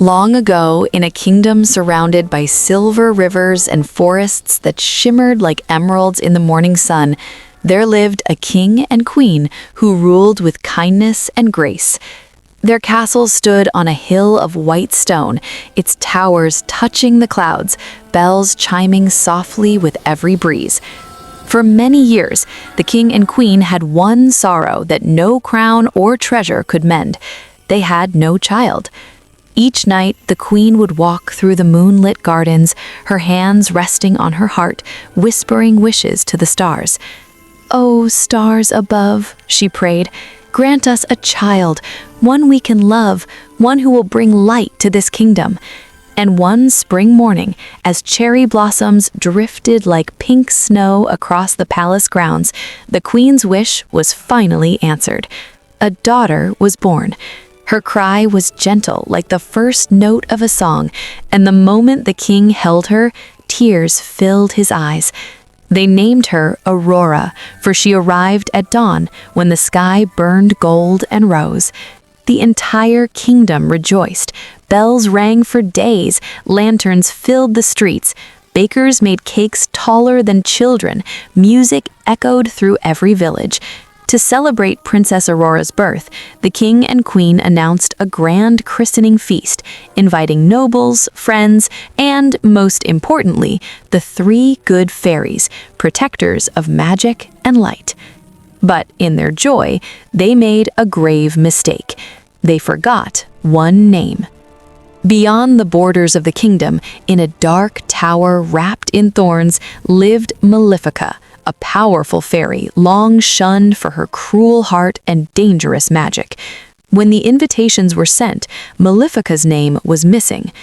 Long ago, in a kingdom surrounded by silver rivers and forests that shimmered like emeralds in the morning sun, there lived a king and queen who ruled with kindness and grace. Their castle stood on a hill of white stone, its towers touching the clouds, bells chiming softly with every breeze. For many years, the king and queen had one sorrow that no crown or treasure could mend. They had no child. Each night, the queen would walk through the moonlit gardens, her hands resting on her heart, whispering wishes to the stars. "Oh, stars above," she prayed, "grant us a child, one we can love, one who will bring light to this kingdom." And one spring morning, as cherry blossoms drifted like pink snow across the palace grounds, the queen's wish was finally answered. A daughter was born. Her cry was gentle like the first note of a song, and the moment the king held her, tears filled his eyes. They named her Aurora, for she arrived at dawn when the sky burned gold and rose. The entire kingdom rejoiced. Bells rang for days, lanterns filled the streets, bakers made cakes taller than children, music echoed through every village. To celebrate Princess Aurora's birth, the king and queen announced a grand christening feast, inviting nobles, friends, and, most importantly, the three good fairies, protectors of magic and light. But in their joy, they made a grave mistake. They forgot one name. Beyond the borders of the kingdom, in a dark tower wrapped in thorns, lived Malefica, a powerful fairy long shunned for her cruel heart and dangerous magic. When the invitations were sent, Malefica's name was missing.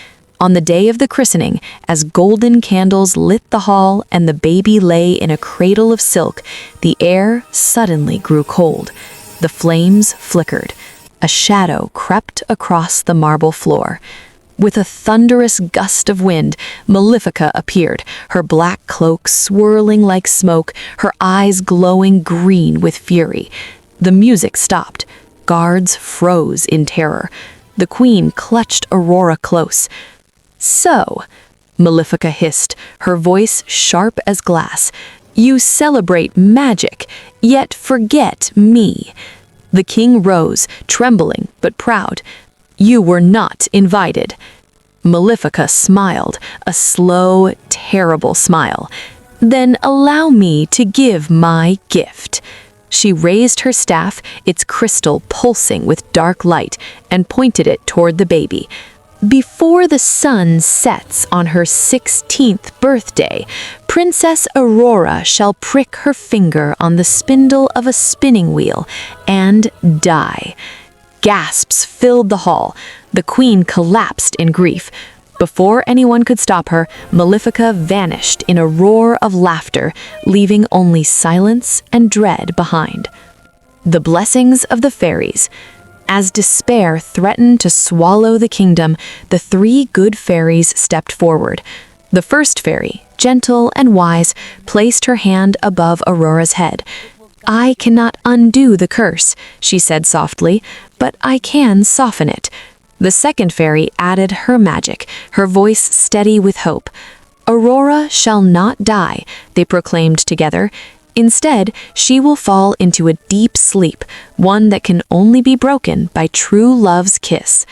On the day of the christening, as golden candles lit the hall and the baby lay in a cradle of silk, the air suddenly grew cold. The flames flickered. A shadow crept across the marble floor. With a thunderous gust of wind, Malefica appeared, her black cloak swirling like smoke, her eyes glowing green with fury. The music stopped. Guards froze in terror. The queen clutched Aurora close. "So," Malefica hissed, her voice sharp as glass, "you celebrate magic, yet forget me." The king rose, trembling but proud. "You were not invited." Malefica smiled, a slow, terrible smile. "Then allow me to give my gift." She raised her staff, its crystal pulsing with dark light, and pointed it toward the baby. "Before the sun sets on her 16th birthday, Princess Aurora shall prick her finger on the spindle of a spinning wheel and die." Gasps filled the hall. The queen collapsed in grief. Before anyone could stop her, Malefica vanished in a roar of laughter, leaving only silence and dread behind. The blessings of the fairies. As despair threatened to swallow the kingdom, the three good fairies stepped forward. The first fairy, gentle and wise, placed her hand above Aurora's head. "I cannot undo the curse," she said softly, "but I can soften it." The second fairy added her magic, her voice steady with hope. "Aurora shall not die," they proclaimed together. "Instead, she will fall into a deep sleep, one that can only be broken by true love's kiss."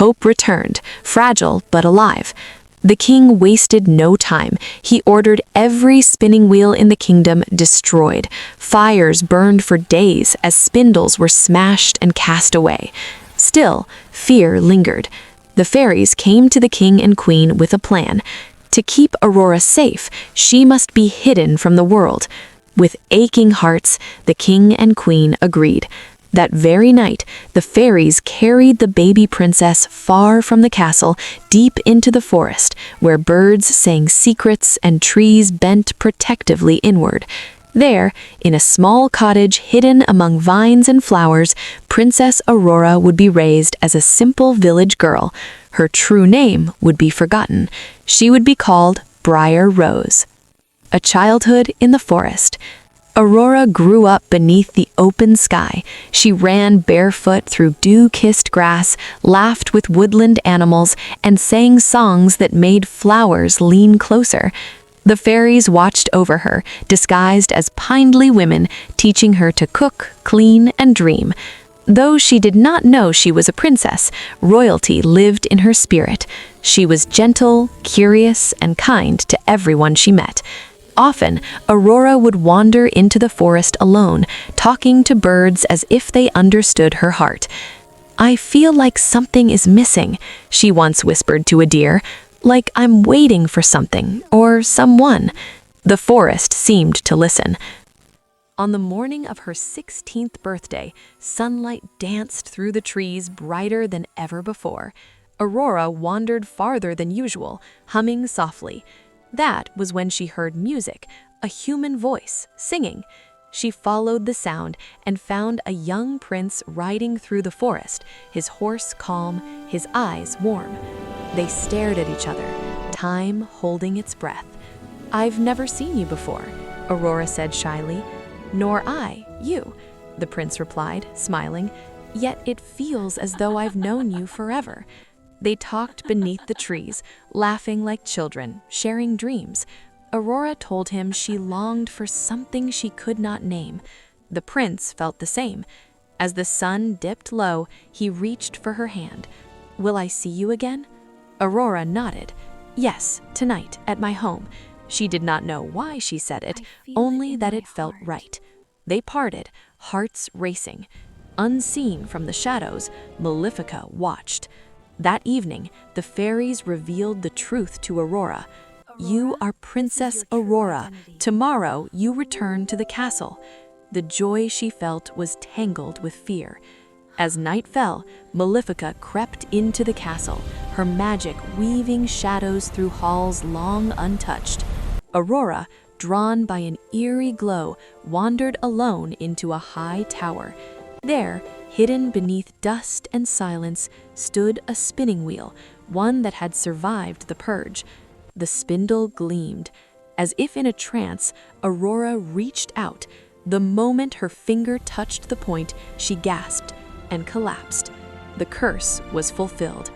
Hope returned, fragile but alive. The king wasted no time. He ordered every spinning wheel in the kingdom destroyed. Fires burned for days as spindles were smashed and cast away. Still, fear lingered. The fairies came to the king and queen with a plan. To keep Aurora safe, she must be hidden from the world. With aching hearts, the king and queen agreed. That very night, the fairies carried the baby princess far from the castle, deep into the forest, where birds sang secrets and trees bent protectively inward. There, in a small cottage hidden among vines and flowers, Princess Aurora would be raised as a simple village girl. Her true name would be forgotten. She would be called Briar Rose. A childhood in the forest. Aurora grew up beneath the open sky. She ran barefoot through dew-kissed grass, laughed with woodland animals, and sang songs that made flowers lean closer. The fairies watched over her, disguised as kindly women, teaching her to cook, clean, and dream. Though she did not know she was a princess, royalty lived in her spirit. She was gentle, curious, and kind to everyone she met. Often, Aurora would wander into the forest alone, talking to birds as if they understood her heart. "I feel like something is missing," she once whispered to a deer, "like I'm waiting for something or someone." The forest seemed to listen. On the morning of her 16th birthday, sunlight danced through the trees brighter than ever before. Aurora wandered farther than usual, humming softly. That was when she heard music, a human voice, singing. She followed the sound and found a young prince riding through the forest, his horse calm, his eyes warm. They stared at each other, time holding its breath. "I've never seen you before," Aurora said shyly. "Nor I, you," the prince replied, smiling. "Yet it feels as though I've known you forever." They talked beneath the trees, laughing like children, sharing dreams. Aurora told him she longed for something she could not name. The prince felt the same. As the sun dipped low, he reached for her hand. "Will I see you again?" Aurora nodded. "Yes, tonight, at my home." She did not know why she said it, only that it felt right. They parted, hearts racing. Unseen from the shadows, Malefica watched. That evening, the fairies revealed the truth to Aurora. "You are Princess Aurora. Tomorrow, you return to the castle." The joy she felt was tangled with fear. As night fell, Malefica crept into the castle, her magic weaving shadows through halls long untouched. Aurora, drawn by an eerie glow, wandered alone into a high tower. There, hidden beneath dust and silence, stood a spinning wheel, one that had survived the purge. The spindle gleamed. As if in a trance, Aurora reached out. The moment her finger touched the point, she gasped and collapsed. The curse was fulfilled.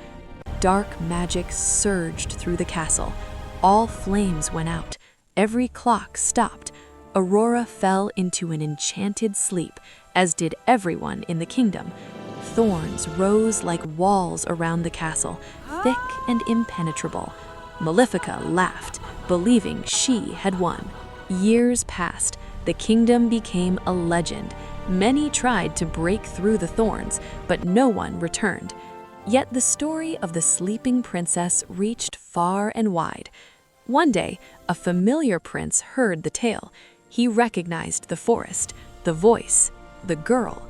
Dark magic surged through the castle. All flames went out. Every clock stopped. Aurora fell into an enchanted sleep, as did everyone in the kingdom. Thorns rose like walls around the castle, thick and impenetrable. Malefica laughed, believing she had won. Years passed. The kingdom became a legend. Many tried to break through the thorns, but no one returned. Yet the story of the sleeping princess reached far and wide. One day, a familiar prince heard the tale. He recognized the forest, the voice, the girl.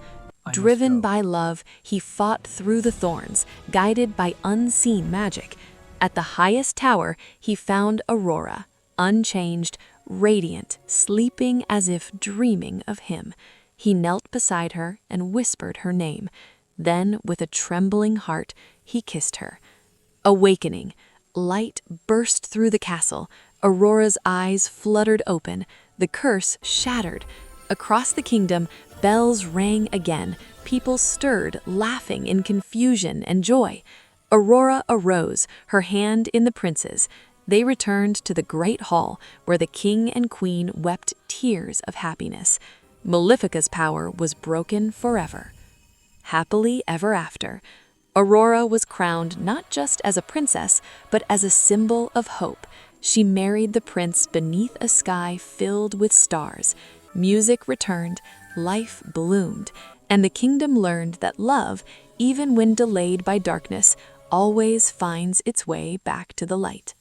Driven by love, he fought through the thorns, guided by unseen magic. At the highest tower, he found Aurora, unchanged, radiant, sleeping as if dreaming of him. He knelt beside her and whispered her name. Then, with a trembling heart, he kissed her. Awakening. Light burst through the castle. Aurora's eyes fluttered open. The curse shattered. Across the kingdom, bells rang again. People stirred, laughing in confusion and joy. Aurora arose, her hand in the prince's. They returned to the great hall, where the king and queen wept tears of happiness. Malefica's power was broken forever. Happily ever after, Aurora was crowned not just as a princess, but as a symbol of hope. She married the prince beneath a sky filled with stars. Music returned, life bloomed, and the kingdom learned that love, even when delayed by darkness, always finds its way back to the light.